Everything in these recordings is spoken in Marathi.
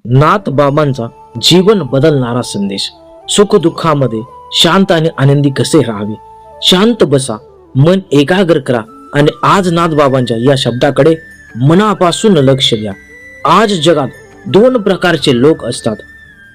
नाथ बाबांचा जीवन बदलणारा संदेश. सुख दुःखामध्ये शांत आणि आनंदी कसे राहावे. शांत बसा, मन एकाग्र करा आणि आज नाथ बाबांच्या या शब्दाकडे मनापासून लक्ष द्या. आज जगात दोन प्रकारचे लोक असतात.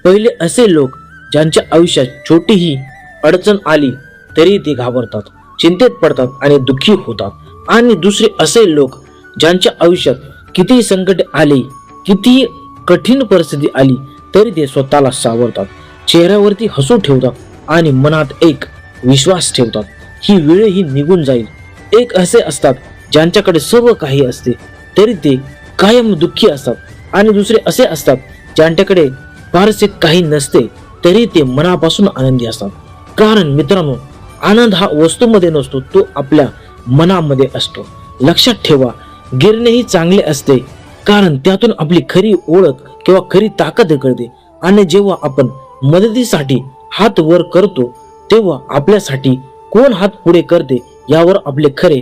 पहिले असे लोक ज्यांच्या आयुष्यात छोटीही अडचण आली तरी ते घाबरतात, चिंतेत पडतात आणि दुःखी होतात. आणि दुसरे असे लोक ज्यांच्या आयुष्यात किती संकट आले, किती कठीण परिस्थिती आली तरी ते स्वतःला सावरतात, चेहऱ्यावरती हसू ठेवतात आणि मनात एक विश्वास ठेवतात, ही वेळ ही निघून जाईल. एक असे असतात ज्यांच्याकडे सर्व काही असते तरी ते कायम दुःखी असतात. आणि दुसरे असे असतात ज्यांच्याकडे फारसे काही नसते तरी ते मनापासून आनंदी असतात. कारण मित्रांनो, आनंद हा वस्तूमध्ये नसतो, तो आपल्या मनामध्ये असतो. लक्षात ठेवा, गिरणेही चांगले असते कारण त्यातून आपली खरी ओळख किंवा खरी ताकद कळते. आणि जेव्हा आपण मदतीसाठी हात वर करतो तेव्हा आपल्यासाठी कोण हात पुढे करते यावर आपले खरे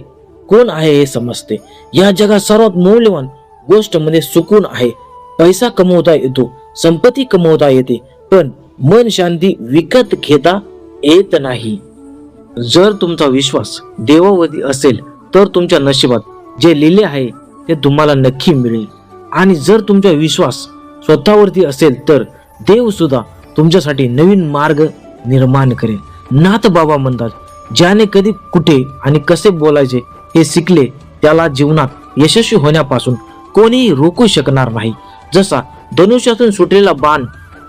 कोण आहे हे समजते. या जगात सर्वात मौल्यवान गोष्ट म्हणजे सुकून आहे. पैसा कमवता येतो, संपत्ती कमवता येते, पण मन शांती विकत घेता येत नाही. जर तुमचा विश्वास देवावरती असेल तर तुमच्या नशिबात जे लिहिले आहे ते तुम्हाला नक्की मिळेल. आणि जर तुमचा विश्वास स्वतःवरती असेल तर देव सुद्धा तुमच्यासाठी नवीन मार्ग निर्माण करेल. नाथ बाबा म्हणतात, ज्याने कधी कुठे आणि कसे बोलायचे हे शिकले त्याला जीवनात यशस्वी होण्यापासून कोणीही रोखू शकणार नाही. जसा धनुष्यातून सुटलेला बाण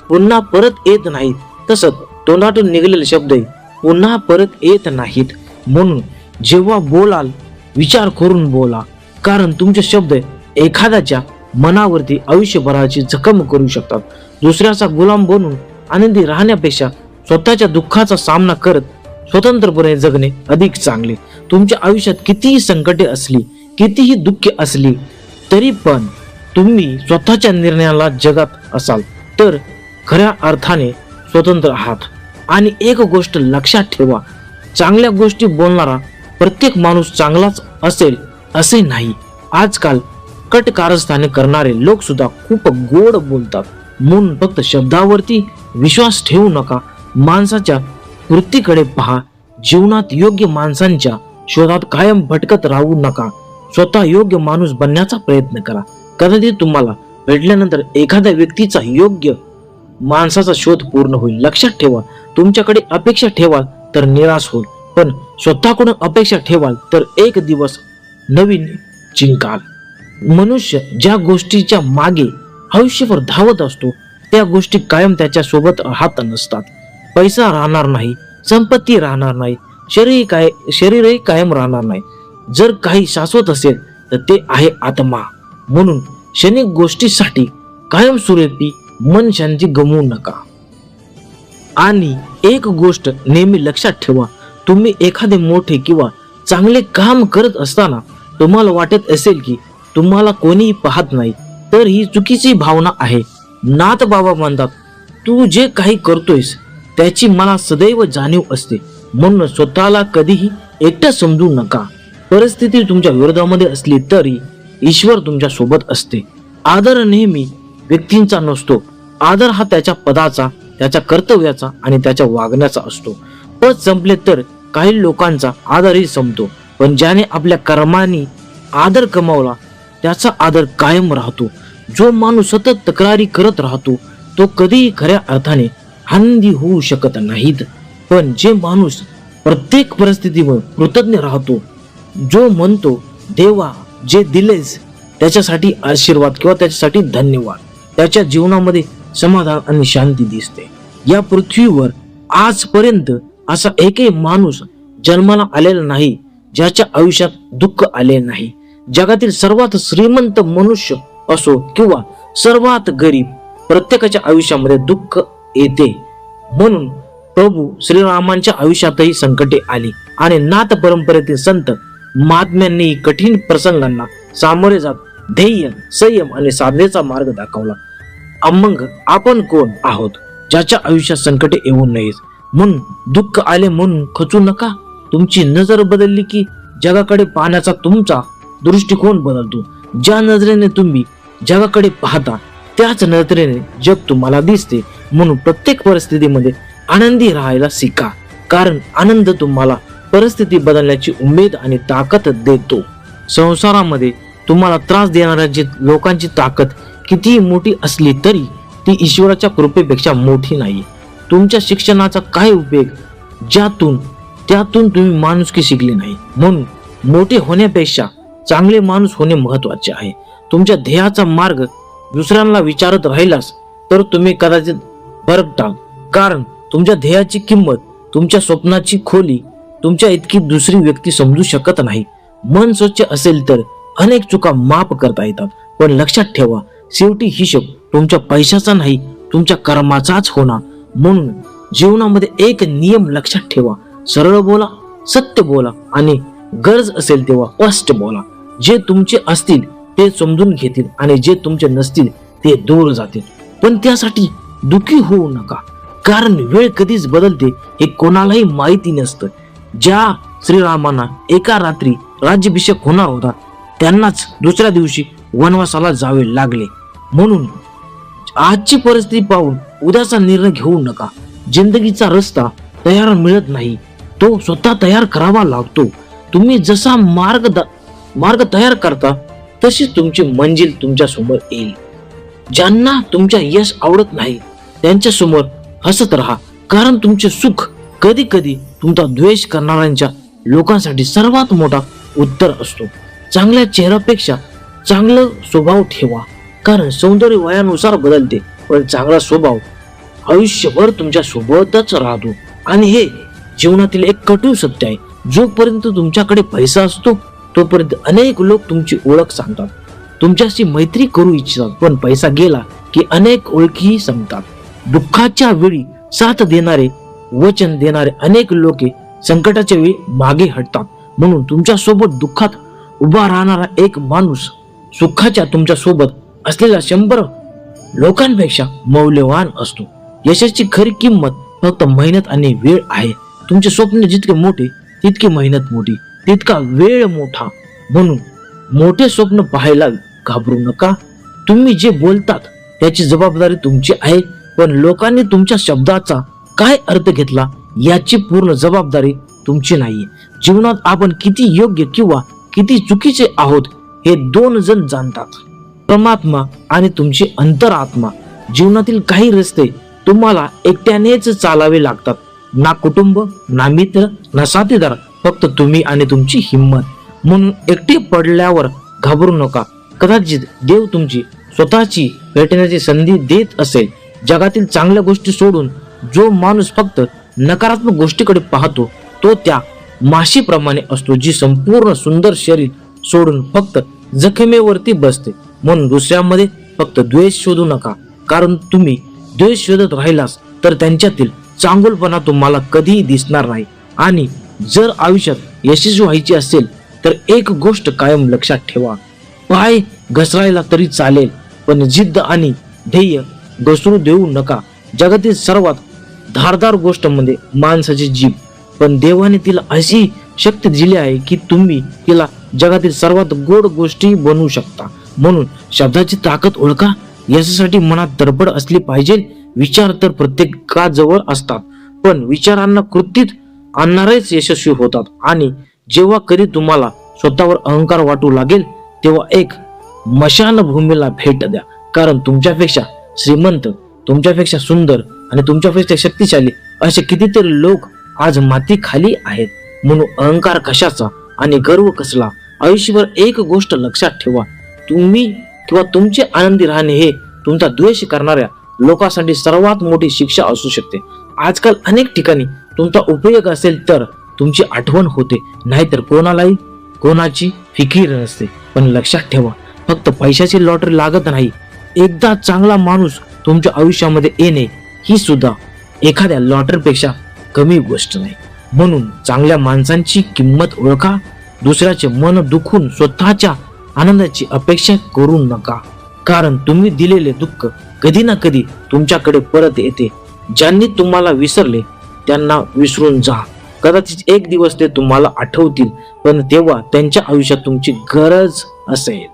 पुन्हा परत येत नाही, तसंच तोंडातून निघालेले शब्दही पुन्हा परत येत नाहीत. म्हणून जेव्हा बोलाल विचार करून बोला, कारण तुमचे शब्द एखाद्याच्या मनावरती आयुष्यभराची जखम करू शकतात. दुसऱ्याचा गुलाम बनून आनंदी राहण्यापेक्षा स्वतःच्या दुःखाचा सामना करत स्वतंत्रपणे जगणे अधिक चांगले. तुमच्या आयुष्यात कितीही संकटे असली, कितीही दुःखे असली तरी पण तुम्ही स्वतःच्या निर्णयाला जगात असाल तर खऱ्या अर्थाने स्वतंत्र आहात. आणि एक गोष्ट लक्षात ठेवा, चांगल्या गोष्टी बोलणारा प्रत्येक माणूस चांगलाच असेल असे नाही. आजकाल कट कारस्थाने करणारे लोक सुद्धा खूप गोड बोलतात. म्हणून फक्त शब्दावरती विश्वास ठेवू नका, माणसाच्या वृत्तीकडे पहा. जीवनात योग्य माणसांच्या शोधात कायम भटकत राहू नका. स्वतः योग्य माणूस बनण्याचा प्रयत्न करा. कदाचित तुम्हाला भेटल्यानंतर एखाद्या व्यक्तीचा योग्य माणसाचा शोध पूर्ण होईल. लक्षात ठेवा, तुमच्याकडे अपेक्षा ठेवाल तर निराश होईल, पण स्वतःकडून अपेक्षा ठेवाल तर एक दिवस नवीन जिंकाल. मनुष्य ज्या गोष्टीच्या मागे आयुष्यभर धावत असतो त्या गोष्टी कायम त्याच्या सोबत राहत नसतात. पैसा राहणार नाही, संपत्ती राहणार नाही, शरीरही कायम राहणार नाही. जर काही शाश्वत असेल तर ते आहे आत्मा. म्हणून क्षणिक गोष्टीसाठी कायमस्वरूपी मन शांती गमवू नका. आणि एक गोष्ट नेहमी लक्षात ठेवा, तुम्ही एखादे मोठे किंवा चांगले काम करत असताना तुम्हाला वाटत असेल की तुम्हाला कोणीही पाहत नाही तर ही चुकीची भावना आहे. नाथ बाबा म्हणतात, तू जे काही करतोयस त्याची मला सदैव जाणीव असते. म्हणून स्वतःला कधीही एकटं समजू नका. परिस्थिती तुमच्या विरोधामध्ये असली तरी ईश्वर तुमच्या सोबत असते. आदर नेहमी व्यक्तींचा नसतो, आदर हा त्याच्या पदाचा, त्याच्या कर्तव्याचा आणि त्याच्या वागण्याचा असतो. पद संपले तर काही लोकांचा आदरही संपतो, पण ज्याने आपल्या कर्मांनी आदर कमावला त्याचा आदर कायम राहतो. जो माणूस सतत तक्रारी करत राहतो तो कधीही खऱ्या अर्थाने आनंदी होऊ शकत नाहीत. पण जे माणूस प्रत्येक परिस्थितीवर कृतज्ञ राहतो, जो म्हणतो देवा जे दिलेस त्याच्यासाठी आशीर्वाद किंवा त्याच्यासाठी धन्यवाद, त्याच्या जीवनामध्ये समाधान आणि शांती दिसते. या पृथ्वीवर आजपर्यंत असा एकही माणूस जन्माला आलेला नाही ज्याच्या आयुष्यात दुःख आले नाही. जगातील सर्वात श्रीमंत मनुष्य असो किंवा सर्वात गरीब, प्रत्येकाच्या आयुष्यामध्ये दुःख येते. म्हणून प्रभू श्रीरामांच्या आयुष्यातही संकटे आली आणि नाथ परंपरेतील संत महात्म्यांनी कठीण प्रसंगांना सामोरे जात ध्येय, संयम आणि साधनेचा मार्ग दाखवला. मग आपण कोण आहोत ज्याच्या आयुष्यात संकटे येऊ नयेत. म्हणून दुःख आले म्हणून खचू नका. तुमची नजर बदलली की जगाकडे पाहण्याचा तुमचा दृष्टिकोन बदलतो. ज्या नजरेने तुम्ही जगाकडे पाहता त्याच नजरेने जग तुम्हाला दिसते. म्हणून प्रत्येक परिस्थितीमध्ये आनंदी राहायला शिका, कारण आनंद तुम्हाला परिस्थिती बदलण्याची उमेद आणि ताकद देतो. संसारामध्ये तुम्हाला त्रास देणाऱ्या लोकांची ताकद कितीही मोठी असली तरी ती ईश्वराच्या कृपेपेक्षा मोठी नाही. तुमच्या शिक्षणाचा काय उपयोग त्यातून तुम्ही माणुसकी शिकली नाही. म्हणून मोठे होण्यापेक्षा चांगले माणूस होणे महत्वाचे आहे. तुमच्या ध्येयाचा मार्ग दुसऱ्यांना विचारत राहिलास तर तुम्ही कदाचित भरकटाल, कारण तुमच्या ध्येयाची किंमत, तुमच्या स्वप्नाची खोली तुमच्या इतकी दुसरी व्यक्ती समजू शकत नाही. मन स्वच्छ असेल तर अनेक चुका माफ करता येतात, पण लक्षात ठेवा, शेवटी हिशोब तुमच्या पैशाचा नाही, तुमच्या कर्माचाच होणार. म्हणून जीवनामध्ये एक नियम लक्षात ठेवा: सरळ बोला, सत्य बोला आणि गरज असेल तेव्हा स्पष्ट बोला. जे तुमचे असतील ते समजून घेतील आणि जे तुमचे नसतील ते दूर जातील. पण त्यासाठी दुःखी होऊ नका, कारण वेळ कधीच बदलते हे कोणालाही माहिती नसतं. ज्या श्रीरामांना एका रात्री राज्याभिषेक होणार होता त्यांनाच दुसऱ्या दिवशी वनवासाला जावे लागले. म्हणून आजची परिस्थिती पाहून उद्याचा निर्णय घेऊ नका. जिंदगीचा रस्ता तयार मिळत नाही, तो स्वतः तयार करावा लागतो. तुम्ही जसा मार्ग तयार करता तशीच तुमची मंजिल तुमच्या समोर येईल. ज्यांना तुमच्या यश आवडत नाही त्यांच्या समोर हसत राहा, कारण तुमचे सुख कधी कधी तुमचा द्वेष करणाऱ्यांच्या लोकांसाठी सर्वात मोठा उत्तर असतो. चांगल्या चेहऱ्यापेक्षा चांगला स्वभाव ठेवा, कारण सौंदर्य वयानुसार बदलते, पण चांगला स्वभाव आयुष्यभर तुमच्या सोबतच राहतो. आणि हे जीवनातील एक कटू सत्य आहे. जोपर्यंत तुमच्याकडे पैसा असतो तोपर्यंत अनेक लोक तुमची ओळख सांगतात, तुमच्याशी मैत्री करू इच्छितात, पण पैसा गेला की अनेक ओळखीही संपतात. दुःखाच्या वेळी साथ देणारे, वचन देणारे अनेक लोक संकटाच्या वेळी मागे हटतात. म्हणून तुमच्या सोबत दुःखात उभा राहणारा एक माणूस सुखाच्या तुमच्या सोबत असलेल्या 100 लोकांपेक्षा मौल्यवान असतो. यशाची खरी किंमत फक्त मेहनत आणि वेळ आहे. तुमचे स्वप्न जितके मोठे तितकी मेहनत मोठी, तितका वेळ मोठा. म्हणून मोठे स्वप्न पाहायला घाबरू नका. तुम्ही जे बोलतात त्याची जबाबदारी तुमची आहे, पण लोकांनी तुमच्या शब्दाचा काय अर्थ घेतला याची पूर्ण जबाबदारी तुमची नाहीये. जीवनात आपण किती योग्य किंवा किती चुकीचे आहोत हे 2 जण जाणतात, परमात्मा आणि तुमची अंतरात्मा. जीवनातील काही रस्ते तुम्हाला एकट्यानेच चालावे लागतात. ना कुटुंब, ना मित्र, ना साथीदार, फक्त तुम्ही आणि तुमची हिंमत. म्हणून एकटे पडल्यावर घाबरू नका. कदाचित देव तुमची स्वतःची भेटण्याची संधी देत असेल. जगातील चांगल्या गोष्टी सोडून जो माणूस फक्त नकारात्मक गोष्टीकडे पाहतो तो त्या माशीप्रमाणे असतो, जी संपूर्ण सुंदर शरीर सोडून फक्त जखमेवरती बसते. म्हणून दुसऱ्यामध्ये फक्त द्वेष शोधू नका, कारण तुम्ही द्वेष शोधत राहिलास तर त्यांच्यातील चांगुलपणा तुम्हाला कधीही दिसणार नाही. आणि जर आयुष्यात यशस्वी व्हायचे असेल तर एक गोष्ट कायम लक्षात ठेवा: पाय घसरायला तरी चालेल, पण जिद्द आणि ध्येय घसरू देऊ नका. जगातील सर्वात धारदार गोष्ट म्हणजे माणसाची जीभ, पण देवाने तिला अशी शक्ती दिली आहे की तुम्ही तिला जगातील सर्वात गोड गोष्टी बनवू शकता. म्हणून शब्दाची ताकद ओळखा. यासाठी मनात धडपड असली पाहिजे. विचार तर प्रत्येकाजवळ असतात, पण विचारांना कृतीत आणणारेच यशस्वी होतात. आणि जेव्हा कधी तुम्हाला स्वतःवर अहंकार वाटू लागेल तेव्हा एक मशानभूमीला भेट द्या, कारण तुमच्यापेक्षा श्रीमंत, तुमच्यापेक्षा सुंदर आणि तुमच्यापेक्षा शक्तिशाली असे कितीतरी लोक आज माती खाली आहेत. म्हणून अहंकार कशाचा आणि गर्व कसला? आयुष्यभर एक गोष्ट लक्षात ठेवा: तुम्ही किंवा तुमचे आनंदी राहणे हे तुमचा द्वेष करणाऱ्या लोकांसाठी सर्वात मोठी शिक्षा असू शकते. आजकाल अनेक ठिकाणी तुमचा उपयोग असेल तर तुमची आठवण होते, नाहीतर कोणाची फिकीर नसते. पण लक्षात ठेवा, फक्त पैशाची लॉटरी लागत नाही. एकदा चांगला माणूस तुमच्या आयुष्यामध्ये येणे ही सुद्धा एखाद्या लॉटरीपेक्षा कमी गोष्ट नाही. म्हणून चांगल्या माणसांची किंमत ओळखा. दुसऱ्याचे मन दुखून स्वतःच्या आनंदाची अपेक्षा करू नका, कारण तुम्ही दिलेले दुःख कधी ना कधी तुमच्याकडे परत येते. ज्यांनी तुम्हाला विसरले त्यांना विसरून जा. कदाचित एक दिवस ते तुम्हाला आठवतील, पण तेव्हा त्यांच्या आयुष्यात तुमची गरज असेल.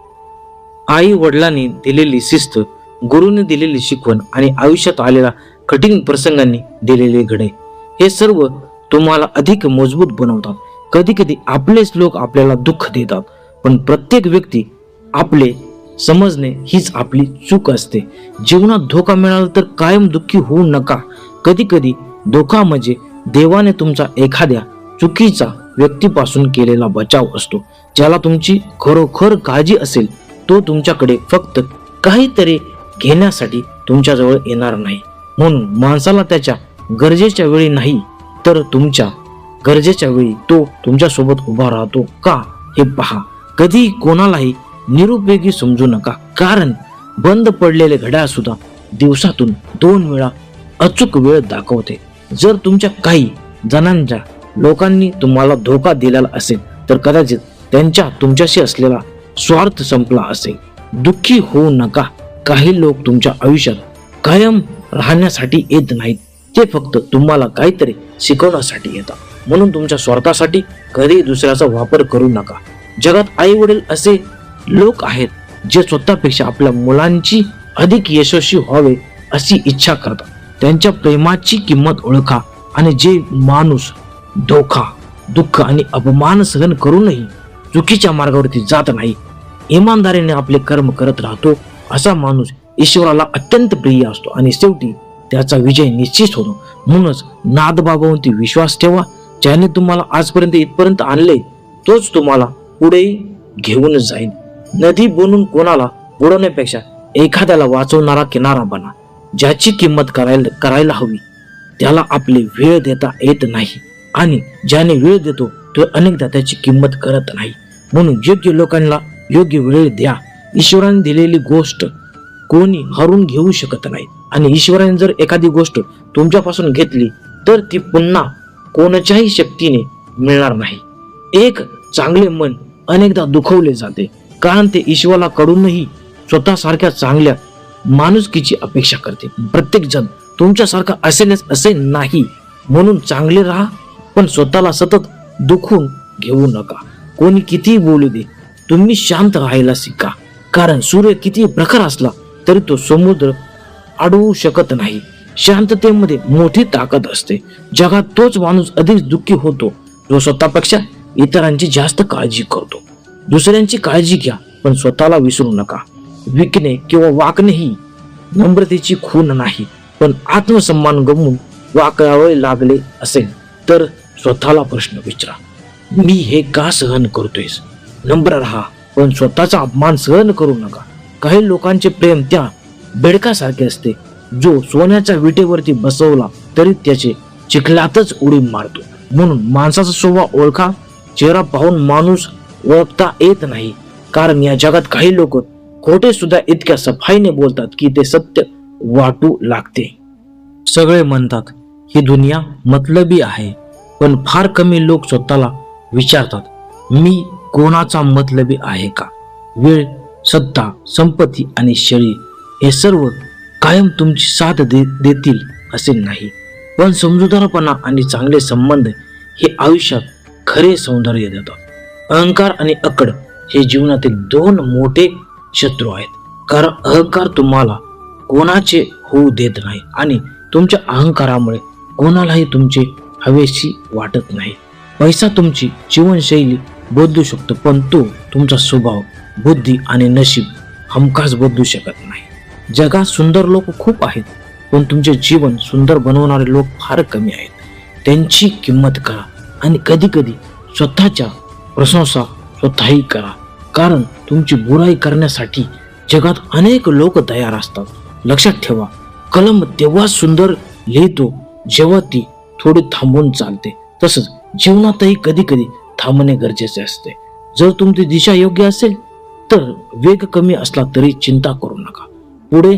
आई वडिलांनी दिलेली शिस्त, गुरुने दिलेली शिकवण आणि आयुष्यात आलेल्या कठीण प्रसंगांनी दिलेले घडे हे सर्व तुम्हाला अधिक मजबूत बनवतात. कधी कधी आपलेच लोक आपल्याला दुःख देतात, पण प्रत्येक व्यक्ती आपले समजणे हीच आपली चूक असते. जीवनात धोका मिळाला तर कायम दुःखी होऊ नका. कधी कधी धोका म्हणजे देवाने तुमचा एखाद्या चुकीचा व्यक्तीपासून केलेला बचाव असतो. ज्याला तुमची खरोखर काळजी असेल तो तुमच्याकडे फक्त काहीतरी घेण्यासाठी तुमच्याजवळ येणार नाही. म्हणून माणसाला त्याच्या गरजेच्या वेळी नाही तर तुमच्या गरजेच्या वेळी तो तुमच्या सोबत उभा राहतो का हे पहा. कधी कोणालाही निरुपयोगी समजू नका, कारण बंद पडलेले घड्याळ सुद्धा दिवसातून 2 वेळा अचूक वेळ दाखवते. जर तुमच्या काही जणांच्या लोकांनी तुम्हाला धोका दिलेला असेल तर कदाचित त्यांच्या तुमच्याशी असलेला स्वार्थ संपला असेल. दुःखी होऊ नका. काही लोक तुमच्या आयुष्यात कायम राहण्यासाठी येत नाहीत, ते फक्त तुम्हाला काहीतरी शिकवण्यासाठी येतात. म्हणून तुमच्या स्वार्थासाठी कधी दुसऱ्याचा वापर करू नका. जगात आई वडील असे लोक आहेत जे स्वतःपेक्षा आपल्या मुलांची अधिक यशस्वी व्हावे अशी इच्छा करतात. त्यांच्या प्रेमाची किंमत ओळखा आणि जे माणूस धोका, दुःख आणि अपमान सहन करूनही चुकीच्या मार्गावरती जात नाही, इमानदारीने आपले कर्म करत राहतो, असा माणूस ईश्वराला अत्यंत प्रिय असतो आणि शेवटी त्याचा विजय निश्चित होतो. म्हणूनच नाथबाबावरती विश्वास ठेवा. ज्याने तुम्हाला आजपर्यंत इथपर्यंत आणले तोच तुम्हाला पुढे घेऊन जाईल. नदी बनून कोणाला बुडवण्यापेक्षा एखाद्याला वाचवणारा किनारा बना. ज्याची किंमत करायला हवी त्याला आपली वेळ देता येत नाही आणि ज्याने वेळ देतो तो अनेकदा त्याची किंमत करत नाही. म्हणून योग्य लोकांना योग्य वेळ द्या. ईश्वराने दिलेली गोष्ट कोणी हरून घेऊ शकत नाही आणि ईश्वराने जर एखादी गोष्ट तुमच्यापासून घेतली तर ती पुन्हा कोणाच्याही शक्तीने मिळणार नाही. एक चांगले मन अनेकदा दुखवले जाते, कारण ते ईश्वराकडूनही स्वतःसारख्या चांगल्या माणुसकीची अपेक्षा करते. प्रत्येक जण तुमच्यासारखा असेलच असे नाही. म्हणून चांगले राहा, पण स्वतःला सतत दुखून घेऊ नका. कोणी कितीही बोलू दे, तुम्ही शांत राहायला शिका, कारण सूर्य किती प्रखर असला तरी तो समुद्र अडवू शकत नाही. शांततेमध्ये मोठी ताकद असते. जगात तोच माणूस अधिक दुःखी होतो जो स्वतःपेक्षा इतरांची जास्त काळजी करतो. दुसऱ्यांची काळजी घ्या, पण स्वतःला विसरू नका. विकणे किंवा वाकणे ही नम्रतेची खूण नाही, पण आत्मसन्मान गमवून वाकावे लागले असेल तर स्वतःला प्रश्न विचारा, मी हे का सहन करतोयस? नम्र राहा, पण स्वतःचा अपमान सहन करू नका. काही लोकांचे प्रेम त्या बेडकासारखे असते जो सोन्याच्या विटेवरती बसवला तरी त्याचे चिखलातच उडी मारतो. म्हणून माणसाचा स्वभाव ओळखा. चेहरा पाहून माणूस ओळखता येत नाही, कारण या जगात काही लोक खोटे सुद्धा इतक्या सफाईने बोलतात की ते सत्य वाटू लागते. सगळे म्हणतात ही दुनिया मतलबी आहे, पण फार कमी लोक स्वतःला विचारतात, मी कोणाचा मतलबी आहे का? वेळ, सत्ता, संपत्ती आणि शरीर हे सर्व कायम तुमची साथ देतील असे नाही, पण समजूतदारपणा आणि चांगले संबंध हे आयुष्यात खरे सौंदर्य देतात. अहंकार आणि अकड हे जीवनातील 2 मोठे शत्रू आहेत, कारण अहंकार तुम्हाला कोणाचे होऊ देत नाही आणि तुमच्या अहंकारामुळे कोणालाही तुमचे हवेशी वाटत नाही. पैसा तुमची जीवनशैली बदलू शकतो, पण तो तुमचा स्वभाव, बुद्धी आणि नशीब हमखास बदलू शकत नाही. जगात सुंदर लोक खूप आहेत, पण तुमचे जीवन सुंदर बनवणारे लोक फार कमी आहेत. त्यांची किंमत करा आणि कधी कधी स्वतःच्या प्रशंसा स्वतःही करा, कारण तुमची बुराई करण्यासाठी जगात अनेक लोक तयार असतात. लक्षात ठेवा, कलम तेव्हा सुंदर लिहितो जेव्हा ती थोडी थांबून चालते. तसंच जीवनातही कधी कधी थांबणे गरजेचे असते. जर तुमची दिशा योग्य असेल तर वेग कमी असला तरी चिंता करू नका, पुढे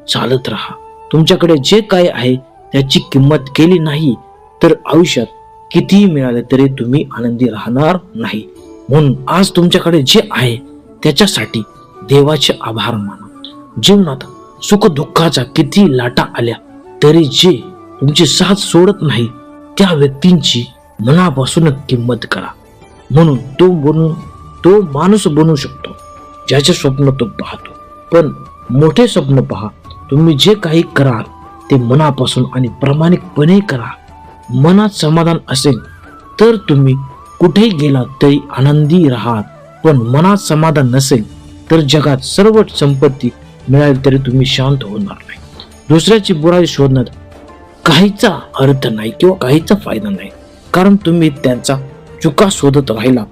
चालत राहा. तुमच्याकडे जे काय आहे त्याची किंमत केली नाही तर आयुष्यात कितीही मिळाले तरी तुम्ही आनंदी राहणार नाही. म्हणून आज तुमच्याकडे जे आहे त्याच्यासाठी देवाचे आभार माना. जीवनात सुख दुःखाच्या किती लाटा आल्या तरी जे तुमची साथ सोडत नाही त्या व्यक्तींची मनापासून किंमत करा. म्हणून तो माणूस बनू शकतो ज्याचे स्वप्न तो पाहतो, पण मोठे स्वप्न पहा. तुम्ही जे काही कराल ते मनापासून आणि प्रामाणिकपणे करा. मनात समाधान असेल तर तुम्ही कुठेही गेलात तरी आनंदी राहाल. पण मनात समाधान नसेल तर जगात सर्व संपत्ती मिळाली तरी तुम्ही शांत होणार नाही. दुसऱ्याची बुराई शोधण्यात काहीचा अर्थ नाही किंवा काहीचा फायदा नाही. कारण तुम्ही त्यांचा चुका शोधत राहिला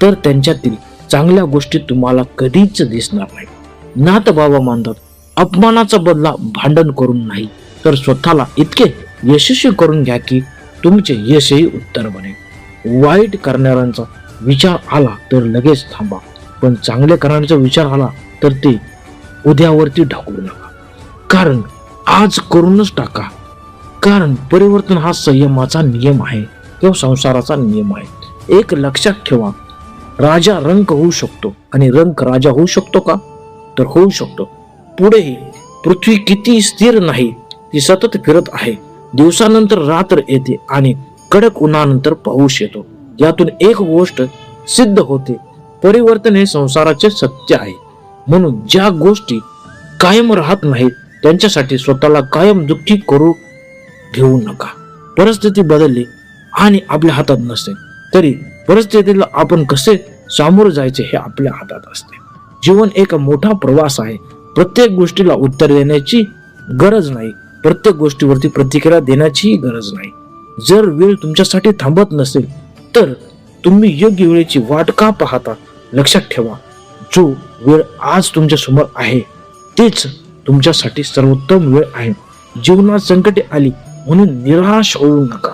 तर त्यांच्यातील चांगल्या गोष्टी तुम्हाला कधीच दिसणार नाही. नाथबाबा मानतात, अपमानाचा बदला भांडण करून नाही तर स्वतःला इतके यशस्वी करून घ्या की तुमचे यशही उत्तर बनेल. वाईट करणाऱ्यांचा विचार आला तर लगेच थांबा, पण चांगले करण्याचा विचार आला तर ते उद्यावरती ढकलू नका. कारण आज करूनच टाका. कारण परिवर्तन हा संयमाचा नियम आहे किंवा संसाराचा नियम आहे. एक लक्षात ठेवा, राजा रंक होऊ शकतो आणि रंक राजा होऊ शकतो का? तर होऊ शकतो. पुढे पृथ्वी किती स्थिर नाही, ती सतत फिरत आहे. दिवसानंतर रात्र येते आणि कडक उन्हानंतर पाऊस येतो. यातून एक गोष्ट सिद्ध होते, परिवर्तन हे संसाराचे सत्य आहे. म्हणून ज्या गोष्टी कायम राहत नाहीत त्यांच्यासाठी स्वतःला कायम दुःखी करू घेऊ नका. परिस्थिती बदलली आणि आपल्या हातात नसते तरी परिस्थितीला आपण कसे सामोरे जायचे हे आपल्या हातात असते. जीवन एक मोठा प्रवास आहे. प्रत्येक गोष्टीला उत्तर देण्याची गरज नाही, प्रत्येक गोष्टीवरती प्रतिक्रिया देण्याची गरज नाही. जर वेळ तुमच्यासाठी थांबत नसेल तर तुम्ही योग्य वेळेची वाट का पाहता? लक्षात ठेवा, जो वेळ आज तुमच्या समोर आहे तेच तुमच्यासाठी सर्वोत्तम वेळ आहे. जीवनात संकटे आली म्हणून निराश होऊ नका.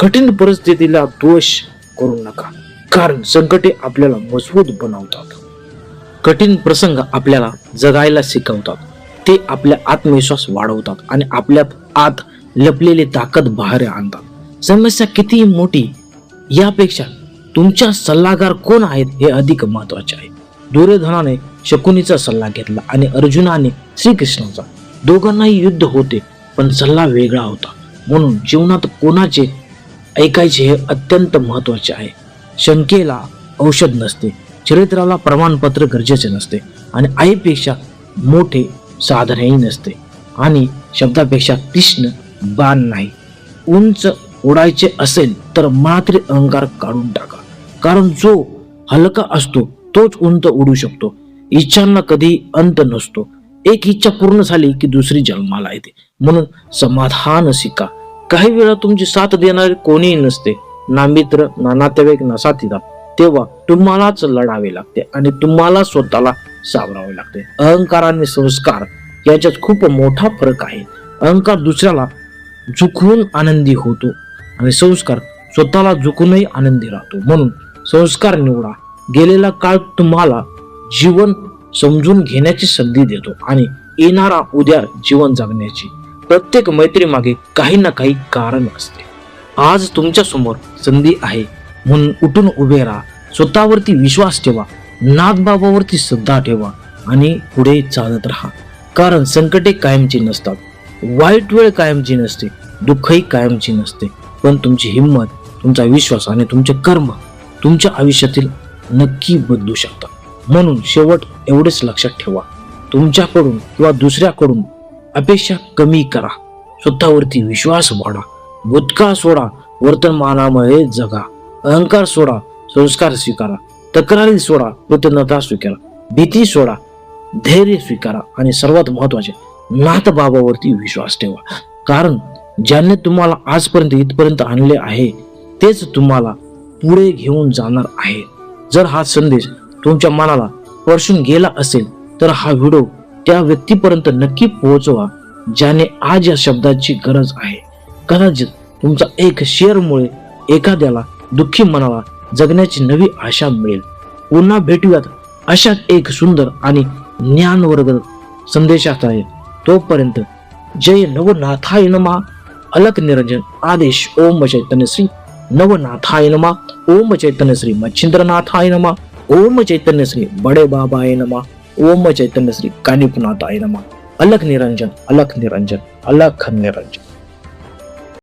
कठीण परिस्थितीला दोष करू नका, कारण संकटे आपल्याला मजबूत बनवतात. कठीण प्रसंग आपल्याला जगायला शिकवतात. ते आपल्या आत्मविश्वास वाढवतात आणि आपल्यात आत लपलेली ताकद बाहेर आणतात. समस्या किती मोठी यापेक्षा तुमच्या सल्लागार कोण आहेत हे अधिक महत्वाचे आहे. दुर्योधनाने शकुनीचा सल्ला घेतला आणि अर्जुनाने श्रीकृष्णाचा. दोघांनाही युद्ध होते पण सल्ला वेगळा होता. म्हणून जीवनात कोणाचे ऐकायचे हे अत्यंत महत्वाचे आहे. शंकेला औषध नसते, चरित्राला प्रमाणपत्र गरजेचे नसते आणि आईपेक्षा मोठे साधनही नसते आणि शब्दापेक्षा तीक्ष्ण बाण नाही. उंच उडायचे असेल तर मनातील अहंकार काढून टाका, कारण जो हलका असतो तोच उंच उडू शकतो. इच्छांना कधी अंत नसतो. एक इच्छा पूर्ण झाली की दुसरी जन्माला येते. म्हणून समाधान शिका. काही वेळा तुमची साथ देणारे कोणीही नसते, ना मित्र ना नातेवाईक ना साथीदार. तेव्हा तुम्हालाच लढावे लागते आणि तुम्हाला स्वतःला सावरावे लागते. अहंकार आणि संस्कार याच्यात खूप मोठा फरक आहे. अहंकार दुसऱ्याला झुकवून आनंदी होतो आणि संस्कार स्वतःला झुकूनही आनंदी राहतो. म्हणून संस्कार निवडा. गेलेला काळ तुम्हाला जीवन समजून घेण्याची संधी देतो आणि येणारा उद्या जीवन जगण्याची. प्रत्येक मैत्री मागे काही ना काही कारण असते. आज तुमच्या समोर संधी आहे म्हणून उठून उभे राहा. स्वतःवरती विश्वास ठेवा, नाथबाबावरती श्रद्धा ठेवा आणि पुढे चालत राहा. कारण संकटे कायमची नसतात, वाईट वेळ कायमची नसते, दुःखही कायमची नसते. पण तुमची हिंमत, तुमचा विश्वास आणि तुमचे कर्म तुमच्या आयुष्यातील नक्की बदलू शकतात. म्हणून शेवट एवढेच लक्षात ठेवा, तुमच्याकडून किंवा दुसऱ्याकडून अपेक्षा कमी करा. स्वतःवरती विश्वास वाढा. भूतकाळ सोडा, वर्तमानामध्ये जगा. अहंकार सोडा, संस्कार स्वीकारा. तक्रारी सोडा, कृतज्ञता स्वीकारा. भीती सोडा, धैर्य स्वीकारा आणि सर्वात महत्वाचे नाथबाबावरती विश्वास ठेवा. कारण ज्याने तुम्हाला आजपर्यंत इथपर्यंत आणले आहे तेच तुम्हाला पुढे घेऊन जाणार आहे. जर हा संदेश तुमच्या मनाला स्पर्शून गेला असेल तर हा व्हिडिओ त्या व्यक्तीपर्यंत नक्की पोहोचवा ज्याने आज या शब्दाची गरज आहे. कदाचित तुमचा एक शेअरमुळे एखाद्याला दुःखी मनाला जगण्याची नवी आशा मिळेल. पुन्हा भेटूयात अशाच एक सुंदर आणि ज्ञानवर्धक संदेशात आहे. तोपर्यंत जय नवनाथाय नमः. अलख निरंजन आदेश. ओम चैतन्य श्री नवनाथाय नमः. ओम चैतन्य श्री मच्छिंद्रनाथाय नमः. ओम चैतन्य श्री बड़े बाबाय नमः. ओम चैतन्य श्री कानिपनाथाय नमः. अलख निरंजन, अलख निरंजन, अलख निरंजन.